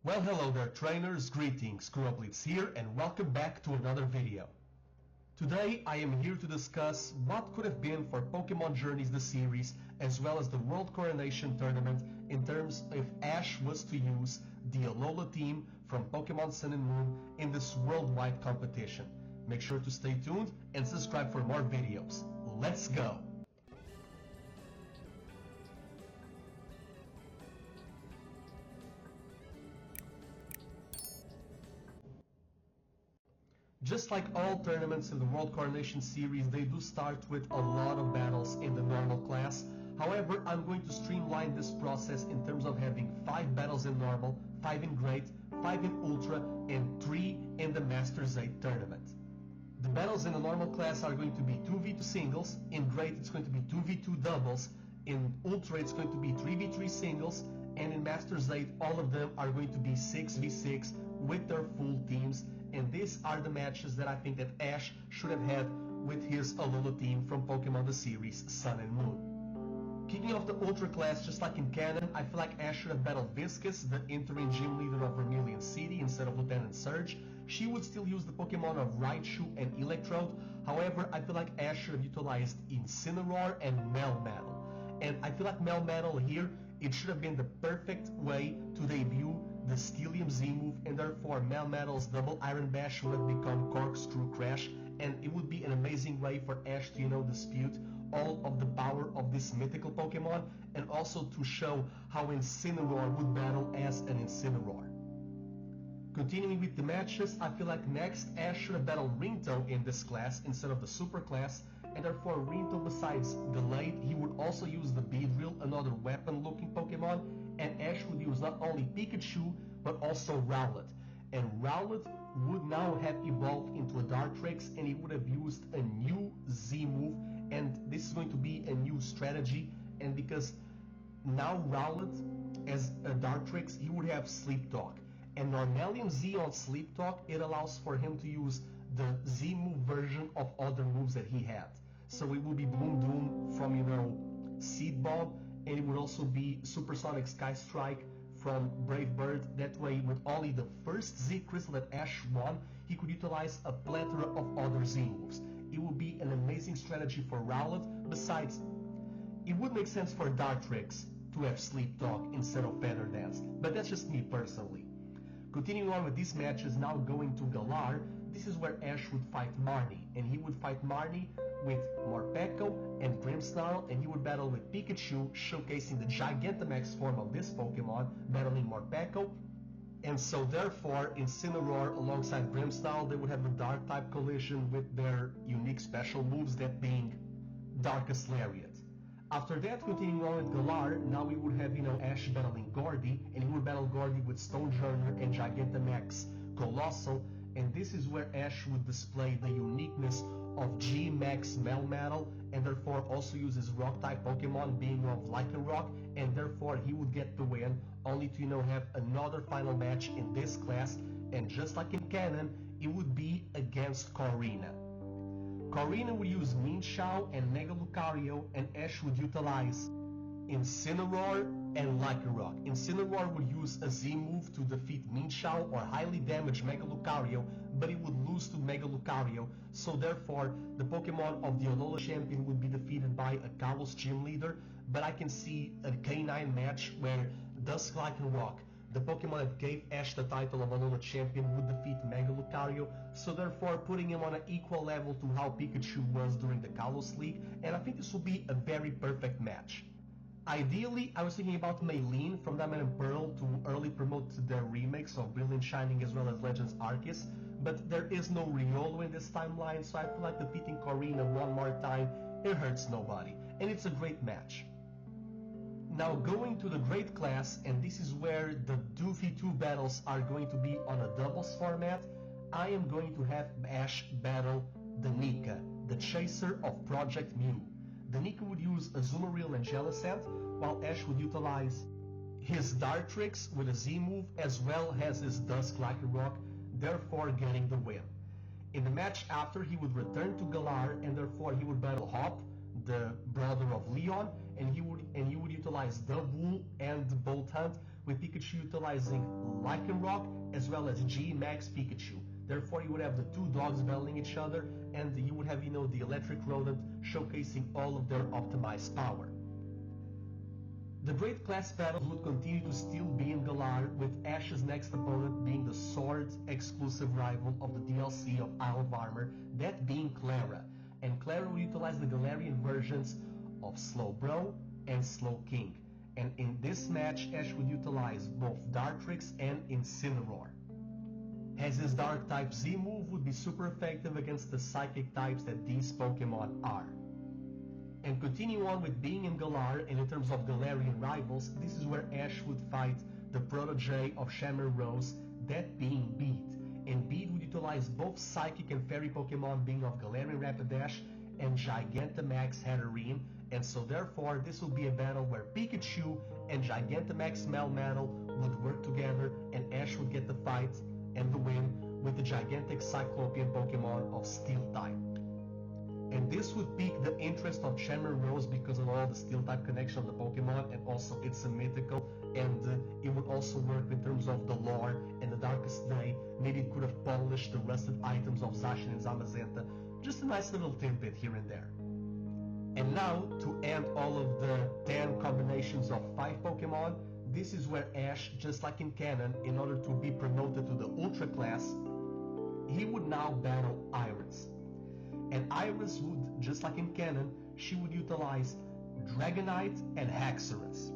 Well, hello there trainers, greetings, KuroBlitz here and welcome back to another video. Today I am here to discuss what could have been for Pokemon Journeys the series as well as the World Coronation Tournament in terms if Ash was to use the Alola team from Pokemon Sun and Moon in this worldwide competition. Make sure to stay tuned and subscribe for more videos. Let's go! Just like all tournaments in the World Coronation series, they do start with a lot of battles in the normal class. However, I'm going to streamline this process in terms of having 5 battles in normal, 5 in Great, 5 in Ultra, and 3 in the Masters 8 tournament. The battles in the normal class are going to be 2v2 singles, in Great it's going to be 2v2 doubles, in Ultra it's going to be 3v3 singles, and in Masters 8 all of them are going to be 6v6 with their full teams. And these are the matches that I think that Ash should have had with his Alola team from Pokemon the series Sun and Moon. Kicking off the Ultra class, just like in Canon, I feel like Ash should have battled Viscus, the interim gym leader of Vermilion City, instead of Lieutenant Surge. She would still use the Pokemon of Raichu and Electrode. However, I feel like Ash should have utilized Incineroar and Melmetal. And I feel like Melmetal here, it should have been the perfect way to debut the Steelium Z move, and therefore Melmetal's double Iron Bash would have become Corkscrew Crash, and it would be an amazing way for Ash to, dispute all of the power of this mythical Pokemon, and also to show how Incineroar would battle as an Incineroar. Continuing with the matches, I feel like next Ash should have battled Rinto in this class instead of the Super class, and therefore Rinto, besides Delayed, he would also use the Beedrill, another weapon-looking Pokemon, and Ash would use not only Pikachu, but also Rowlet. And Rowlet would now have evolved into a Dartrix, and he would have used a new Z move, and this is going to be a new strategy, and because now Rowlet, as a Dartrix, he would have Sleep Talk. And Normalium Z on Sleep Talk, it allows for him to use the Z move version of other moves that he had. So it would be Bloom Doom from, Seed Bomb, and it would also be Supersonic Sky Strike from Brave Bird. That way, with only the first Z Crystal that Ash won, he could utilize a plethora of other Z moves. It would be an amazing strategy for Rowlet. Besides, it would make sense for Dartrix to have Sleep Talk instead of Feather Dance, but that's just me personally. Continuing on with these matches, now going to Galar, this is where Ash would fight Marnie, and he would fight Marnie with Morpeko and Grimmsnarl, and he would battle with Pikachu, showcasing the Gigantamax form of this Pokemon, battling Morpeko. And so therefore, Incineroar alongside Grimmsnarl, they would have a Dark-type collision with their unique special moves, that being Darkest Lariat. After that, continuing on with Galar, now we would have, Ash battling Gordy, and he would battle Gordy with Stonejourner and Gigantamax Colossal, and this is where Ash would display the uniqueness of G-Max Melmetal, and therefore also uses Rock-type Pokemon, being of Lycanroc, and therefore he would get the win, only to, have another final match in this class, and just like in Canon, it would be against Corina. Corina would use Minchao and Mega Lucario, and Ash would utilize Incineroar and Lycanroc. Incineroar would use a Z move to defeat Minchao or highly damage Mega Lucario, but it would lose to Mega Lucario, so therefore the Pokemon of the Alola champion would be defeated by a Kalos gym leader, but I can see a K9 match where Dusk Lycanroc, the Pokemon that gave Ash the title of Alola champion, would defeat Mega Lucario, so therefore putting him on an equal level to how Pikachu was during the Kalos League, and I think this will be a very perfect match. Ideally, I was thinking about Maylene from Diamond and Pearl to early promote their remakes of Brilliant Shining as well as Legends Arceus, but there is no Riolo in this timeline, so I feel like defeating Corina one more time, it hurts nobody, and it's a great match. Now going to the Great class, and this is where the 2v2 battles are going to be on a doubles format, I am going to have Ash battle Danica, the chaser of Project Mew. Danica would use Azumarill and Jellicent, while Ash would utilize his Dartrix with a Z move as well as his Dusk Lycanroc, therefore getting the win. In the match after, he would return to Galar, and therefore he would battle Hop, the brother of Leon, and he would utilize Dubwool and Bolt Hunt with Pikachu utilizing Lycanroc as well as G-Max Pikachu. Therefore, you would have the two dogs battling each other, and you would have, the electric rodent showcasing all of their optimized power. The Great Class battles would continue to still be in Galar, with Ash's next opponent being the Sword's exclusive rival of the DLC of Isle of Armor, that being Clara. And Clara will utilize the Galarian versions of Slowbro and Slowking. And in this match, Ash would utilize both Dartrix and Incineroar, as his Dark type Z move would be super effective against the Psychic types that these Pokemon are. And continue on with being in Galar, and in terms of Galarian rivals, this is where Ash would fight the protege of Shamir Rose, that being Beat. And Beat would utilize both Psychic and Fairy Pokemon being of Galarian Rapidash and Gigantamax Hatterene, and so therefore this will be a battle where Pikachu and Gigantamax Melmetal would work together, and Ash would get the fight and the win with the gigantic Cyclopean Pokemon of Steel type. And this would pique the interest of Shamir Rose because of all the Steel type connection of the Pokemon, and also it's a mythical, and it would also work in terms of the lore and the Darkest Day. Maybe it could have polished the rusted items of Zacian and Zamazenta. Just a nice little tidbit here and there. And now, to end all of the 10 combinations of 5 Pokemon, this is where Ash, just like in canon, in order to be promoted to the Ultra class, he would now battle Iris. And Iris would, just like in canon, she would utilize Dragonite and Haxorus.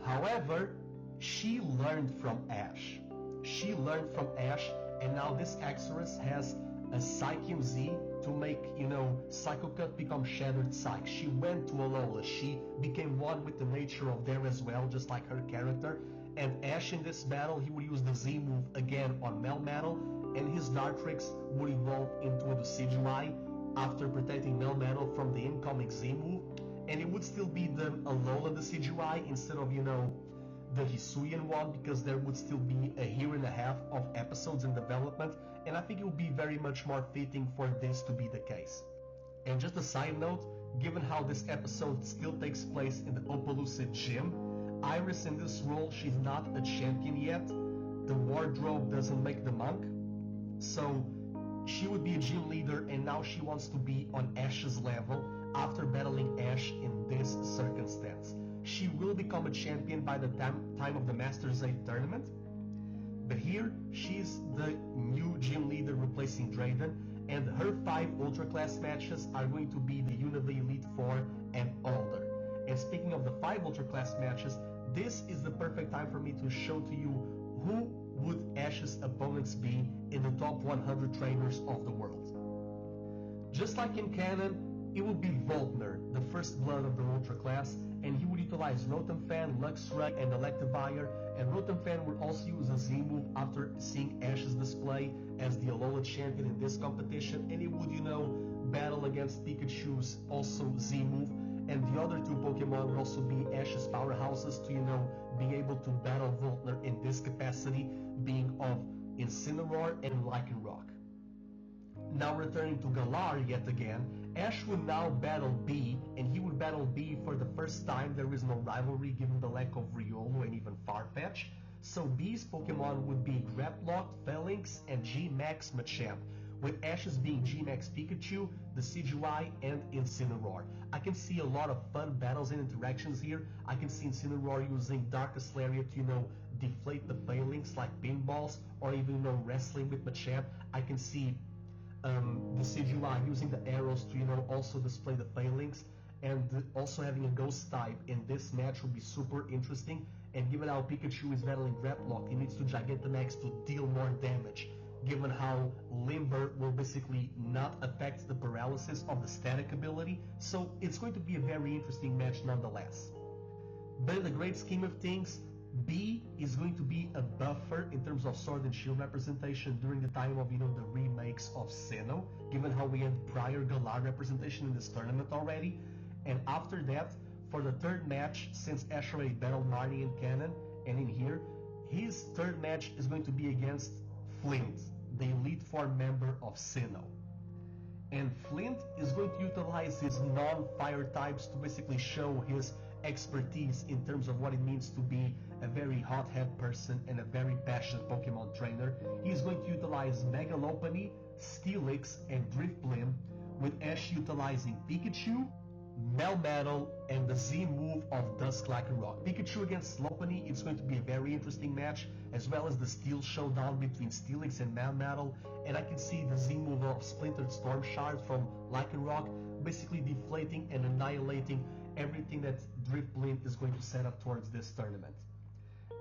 However, she learned from Ash. And now this Haxorus has a Psychium Z to make, Psycho Cut become Shattered Psych. She went to Alola. She became one with the nature of there as well, just like her character. And Ash in this battle, he would use the Z move again on Melmetal, and his Dartrix would evolve into a Decidueye after protecting Melmetal from the incoming Z move. And it would still be the Alola Decidueye instead of, the Hisuian one, because there would still be a year and a half of episodes in development, and I think it would be very much more fitting for this to be the case. And just a side note, given how this episode still takes place in the Opelucid Gym, Iris in this role, she's not a champion yet. The wardrobe doesn't make the monk, so she would be a gym leader, and now she wants to be on Ash's level after battling Ash in this circumstance. She will become a champion by the time of the Masters 8 tournament, but here she's the new gym leader replacing Drayden, and her 5 Ultra Class matches are going to be the Unova Elite 4 and older. And speaking of the 5 Ultra Class matches, this is the perfect time for me to show to you who would Ash's opponents be in the top 100 trainers of the world. Just like in canon, it would be Voltner, the first blood of the Ultra Class, and he would utilize Rotom-Fan, Luxray, and Electivire, and Rotom-Fan would also use a Z move after seeing Ash's display as the Alola champion in this competition, and it would, battle against Pikachu's also Z move, and the other 2 Pokemon would also be Ash's powerhouses to, be able to battle Voltner in this capacity, being of Incineroar and Lycanroc. Now returning to Galar yet again, Ash would now battle B, and he would battle B for the first time. There is no rivalry given the lack of Riolu and even Farfetch. So B's Pokemon would be Grapploct, Phalanx, and G-Max Machamp, with Ash's being G-Max Pikachu, Decidueye, and Incineroar. I can see a lot of fun battles and interactions here. I can see Incineroar using Darkest Lariat to, deflate the Phalanx like pinballs, or even, wrestling with Machamp. I can see Decidueye using the arrows to, also display the Phalanx, and also having a Ghost type in this match would be super interesting. And given how Pikachu is battling Grapploct, he needs to Gigantamax to deal more damage, given how Limber will basically not affect the paralysis of the static ability, so it's going to be a very interesting match nonetheless. But in the great scheme of things, B is going to be a buffer in terms of Sword and Shield representation during the time of, the remakes of Sinnoh, given how we had prior Galar representation in this tournament already. And after that, for the third match, since Ash already battled Marnie in canon, and in here, his third match is going to be against Flint, the Elite Four member of Sinnoh. And Flint is going to utilize his non-fire types to basically show his expertise in terms of what it means to be a very hot-head person and a very passionate Pokemon trainer, he's going to utilize Mega Lopunny, Steelix, and Drifblim, with Ash utilizing Pikachu, Melmetal, and the Z move of Dusk Lycanroc. Pikachu against Lopunny, it's going to be a very interesting match, as well as the Steel Showdown between Steelix and Melmetal, and I can see the Z move of Splintered Storm Shard from Lycanroc basically deflating and annihilating everything that Drifblim is going to set up towards this tournament.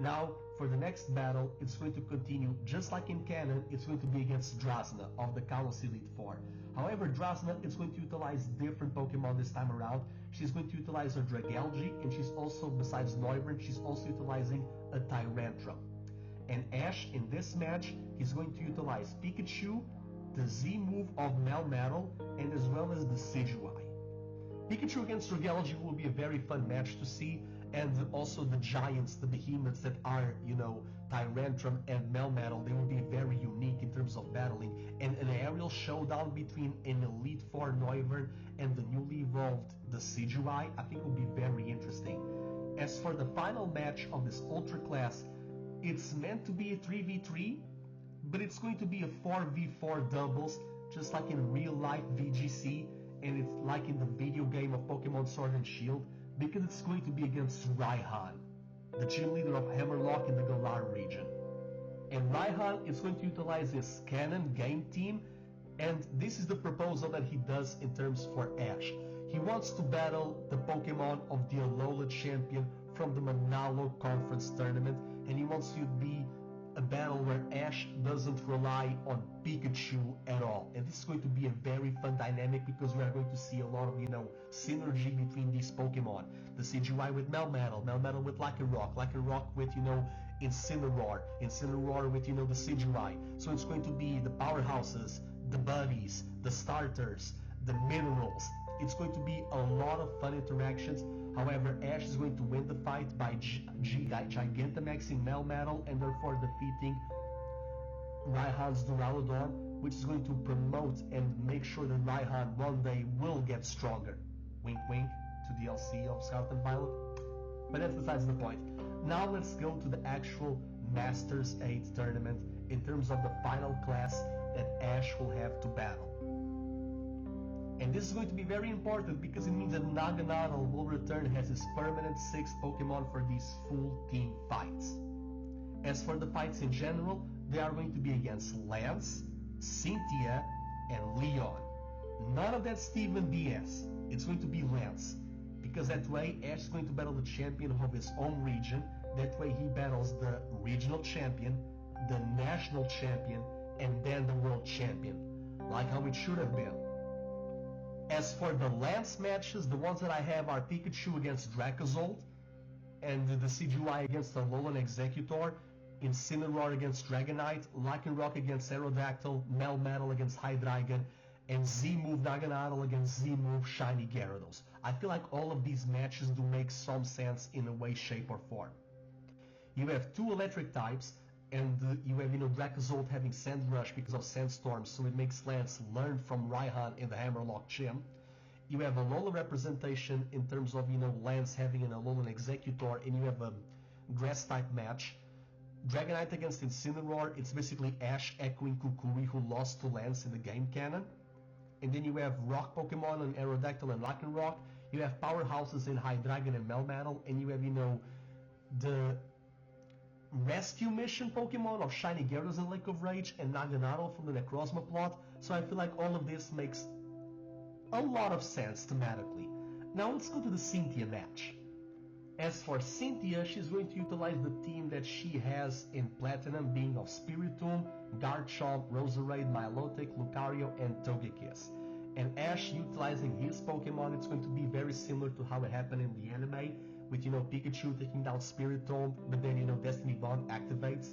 Now, for the next battle, it's going to continue just like in canon. It's going to be against Drasna of the Kalos Elite Four. However, Drasna is going to utilize different Pokemon this time around. She's going to utilize her Dragalge, and she's also, besides Noivern, she's also utilizing a Tyrantrum. And Ash, in this match, he's going to utilize Pikachu, the Z move of Melmetal, and as well as the Decidueye. Pikachu against Dragalge will be a very fun match to see, and also the giants, the behemoths that are, Tyrantrum and Melmetal, they will be very unique in terms of battling, and an aerial showdown between an Elite Four Noivern and the newly evolved Decidueye, I think will be very interesting. As for the final match of this Ultra Class, it's meant to be a 3v3, but it's going to be a 4v4 doubles, just like in real life VGC, and it's like in the video game of Pokemon Sword and Shield, because it's going to be against Raihan, the gym leader of Hammerlock in the Galar region. And Raihan is going to utilize his Canon game team, and this is the proposal that he does in terms for Ash. He wants to battle the Pokemon of the Alola champion from the Manalo Conference tournament, and he wants to be a battle where Ash doesn't rely on Pikachu at all. And this is going to be a very fun dynamic because we are going to see a lot of, synergy between these Pokemon. The Decidueye with Melmetal, Melmetal with Lycanroc, Lycanroc with, Incineroar, Incineroar with, the Decidueye. So it's going to be the powerhouses, the buddies, the starters, the minerals. It's going to be a lot of fun interactions. However, Ash is going to win the fight by Gigantamaxing Melmetal and therefore defeating Raihan's Duraludon, which is going to promote and make sure that Raihan one day will get stronger. Wink wink to DLC of Scarlet and Violet. But that's besides the point. Now let's go to the actual Masters 8 tournament in terms of the final class that Ash will have to battle. And this is going to be very important because it means that Naganadel will return as his permanent 6th Pokemon for these full team fights. As for the fights in general, they are going to be against Lance, Cynthia, and Leon. None of that Steven BS. It's going to be Lance. Because that way Ash is going to battle the champion of his own region. That way he battles the regional champion, the national champion, and then the world champion. Like how it should have been. As for the Lance matches, the ones that I have are Pikachu against Dracozolt, and the Decidueye against Alola and Executor, Incineroar against Dragonite, Lycanroc against Aerodactyl, Melmetal against Hydreigon, and Z-Move Naganadel against Z-Move Shiny Gyarados. I feel like all of these matches do make some sense in a way, shape, or form. You have two electric types, and you have, Dracozolt having Sand Rush because of Sandstorm, so it makes Lance learn from Raihan in the Hammerlock Gym. You have Alola representation in terms of, Lance having an Alola and Executor, and you have a Grass-type match. Dragonite against Incineroar, it's basically Ash echoing Kukui, who lost to Lance in the game canon. And then you have Rock Pokemon and Aerodactyl and Lycanroc. You have powerhouses in Hydreigon and Melmetal, and you have, the rescue mission Pokemon of Shiny Gyarados and Lake of Rage and Naganadel from the Necrozma plot, so I feel like all of this makes a lot of sense thematically. Now let's go to the Cynthia match. As for Cynthia, she's going to utilize the team that she has in Platinum, being of Spiritomb, Garchomp, Roserade, Milotic, Lucario, and Togekiss. And Ash utilizing his Pokemon, it's going to be very similar to how it happened in the anime, with, Pikachu taking down Spiritomb, but then, Destiny Bond activates.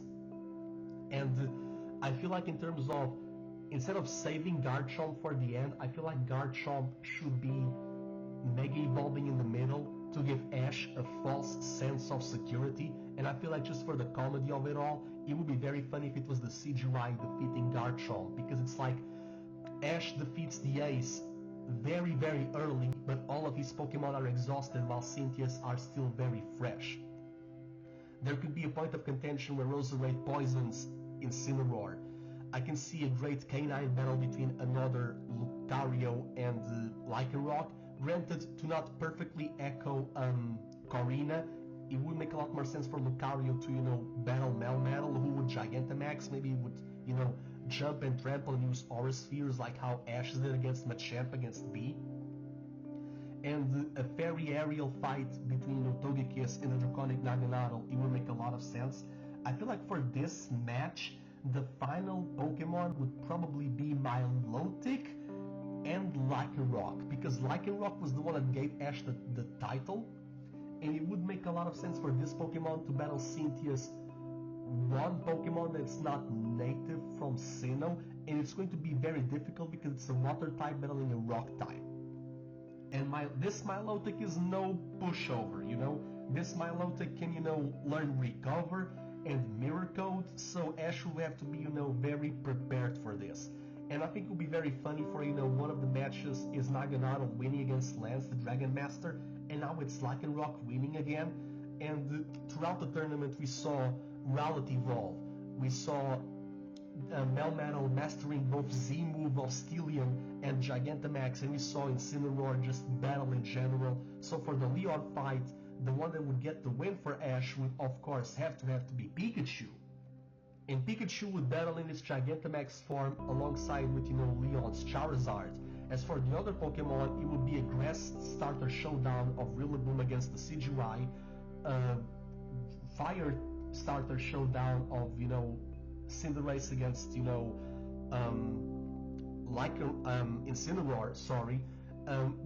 And I feel like in terms of, instead of saving Garchomp for the end, I feel like Garchomp should be Mega Evolving in the middle to give Ash a false sense of security. And I feel like just for the comedy of it all, it would be very funny if it was the Decidueye defeating Garchomp, because it's like Ash defeats the Ace very, very early, but all of his Pokemon are exhausted while Cynthia's are still very fresh. There could be a point of contention where Roserade poisons Incineroar. I can see a great canine battle between another Lucario and Lycanroc. Granted, to not perfectly echo Corina, it would make a lot more sense for Lucario to, battle Melmetal, who would Gigantamax, maybe would, jump and trample and use Aura Spheres like how Ash did against Machamp against B. And a Fairy Aerial fight between Togekiss and the Draconic Naganadel, it would make a lot of sense. I feel like for this match, the final Pokemon would probably be Milotic and Lycanroc, because Lycanroc was the one that gave Ash the title, and it would make a lot of sense for this Pokemon to battle Cynthia's one Pokemon that's not native from Sinnoh, and it's going to be very difficult because it's a water type battling a rock type. And this Milotic is no pushover, This Milotic can, learn Recover and Mirror Code, so Ash will have to be, very prepared for this. And I think it will be very funny for, one of the matches is Naganadel winning against Lance, the Dragon Master, and now it's Lycanroc winning again. And throughout the tournament we saw Rowlet evolve. We saw Melmetal mastering both Z-move of Steelium and Gigantamax, and we saw Incineroar just battle in general. So for the Leon fight, the one that would get the win for Ash would of course have to be Pikachu. And Pikachu would battle in its Gigantamax form alongside with, Leon's Charizard. As for the other Pokemon, it would be a Grass Starter showdown of Rillaboom against the Decidueye, Fire Starter showdown of, Cinderace against, Incineroar, sorry.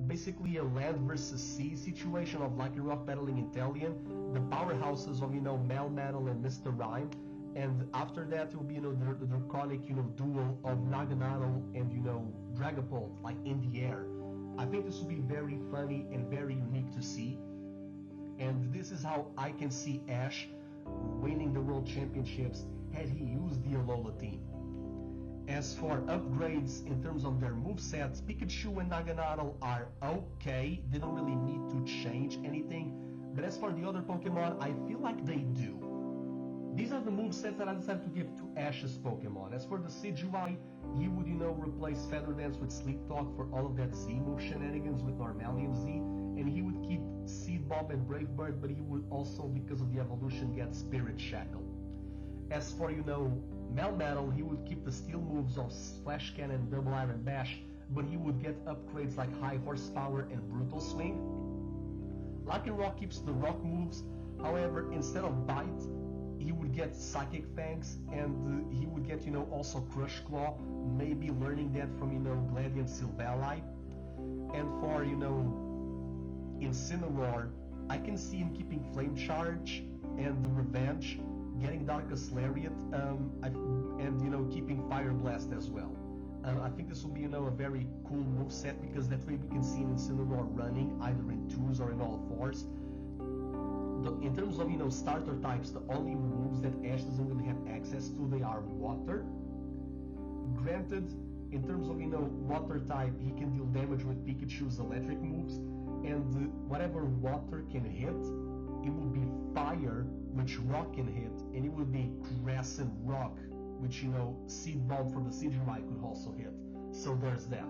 Basically a land versus sea situation of Lycanroc battling Inteleon, the powerhouses of, Melmetal and Mr. Rime, and after that it will be, the draconic, duel of Naganadel and, Dragapult, like in the air. I think this will be very funny and very unique to see, and this is how I can see Ash winning the World Championships had he used the Alola team. As for upgrades in terms of their movesets, Pikachu and Naganadel are okay, they don't really need to change anything, but as for the other Pokemon, I feel like they do. These are the movesets that I decided to give to Ash's Pokemon. As for the Decidueye, he would, replace Feather Dance with Sleep Talk for all of that Z-move shenanigans with Normalium Z, and he would keep Seed Bomb and Brave Bird, but he would also, because of the evolution, get Spirit Shackle. As for, Melmetal, he would keep the steel moves of Splash Cannon and Double Iron Bash, but he would get upgrades like High Horsepower and Brutal Swing. Lycanroc keeps the rock moves, however, instead of Bite, he would get Psychic Fangs, and he would get, also Crush Claw, maybe learning that from, Gladiant Silvally. And for, Incineroar, I can see him keeping Flame Charge and Revenge, getting Darkest Lariat, and keeping Fire Blast as well. I think this will be a very cool moveset, because that way we can see Incineroar running either in 2s or in all 4s. In terms of starter types, the only moves that Ash doesn't really have access to, they are Water. Granted, in terms of Water type, he can deal damage with Pikachu's electric moves, and whatever Water can hit, it will be Fire, which Rock can hit, and it will be Grass and Rock, which Seed Bomb from the Decidueye could also hit. So there's that.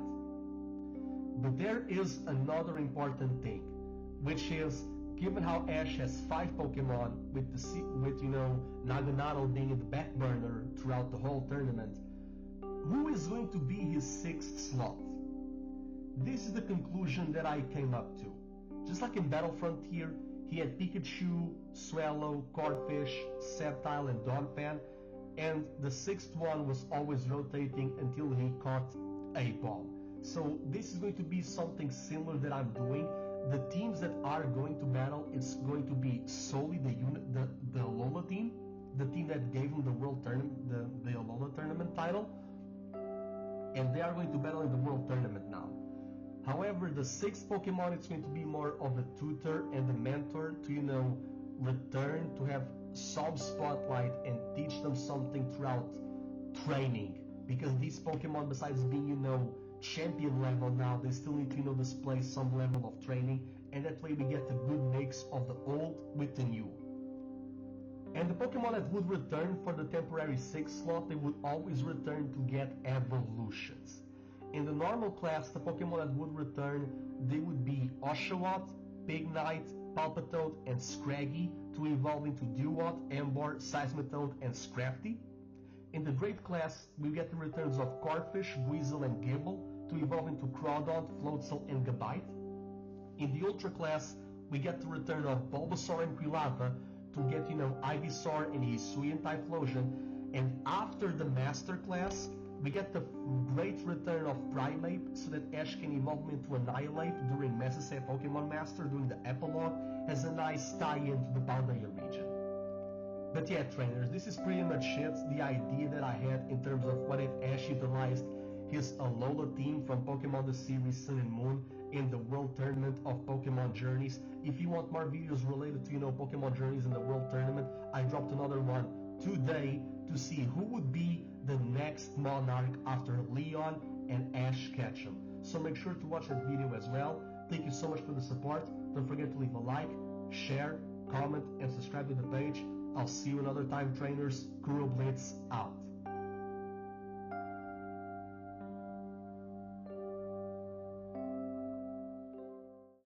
But there is another important thing, which is, given how Ash has 5 Pokemon, with Naganadel being in the back burner throughout the whole tournament, who is going to be his 6th slot? This is the conclusion that I came up to. Just like in Battle Frontier, he had Pikachu, Swallow, Corphish, Sceptile, and Donphan, and the 6th one was always rotating until he caught a bomb. So this is going to be something similar that I'm doing. The teams that are going to battle is going to be solely the Alola team, the team that gave him the World Tournament, the Alola Tournament title, and they are going to battle in the World Tournament now. However, the 6th Pokemon, it's going to be more of a tutor and a mentor to return to have some spotlight and teach them something throughout training, because these Pokemon, besides being champion level now, they still need to display some level of training, and that way we get a good mix of the old with the new. And the Pokemon that would return for the temporary 6 slot, they would always return to get evolutions. In the normal class, the Pokemon that would return, they would be Oshawott, Pignite, Palpitoad, and Scraggy to evolve into Duwott, Emboar, Seismitoad, and Scrafty. In the Grape class, we get the returns of Corphish, Weasel, and Gible to evolve into Crawdaunt, Floatzel, and Gabite. In the Ultra class, we get the return of Bulbasaur and Quilava to get, Ivysaur and Hisuian Typhlosion. And after the Master class, we get the great return of Primeape so that Ash can evolve into Annihilate during Messaset Pokemon Master during the epilogue as a nice tie-in to the Paldea region. But yeah, trainers, this is pretty much it, the idea that I had in terms of what if Ash utilized his Alola team from Pokemon the series Sun and Moon in the World Tournament of Pokemon Journeys. If you want more videos related to, Pokemon Journeys in the World Tournament, I dropped another one today to see who would be the next Monarch after Leon and Ash Ketchum. So make sure to watch that video as well. Thank you so much for the support. Don't forget to leave a like, share, comment, and subscribe to the page. I'll see you another time, trainers. KuroBlitz out.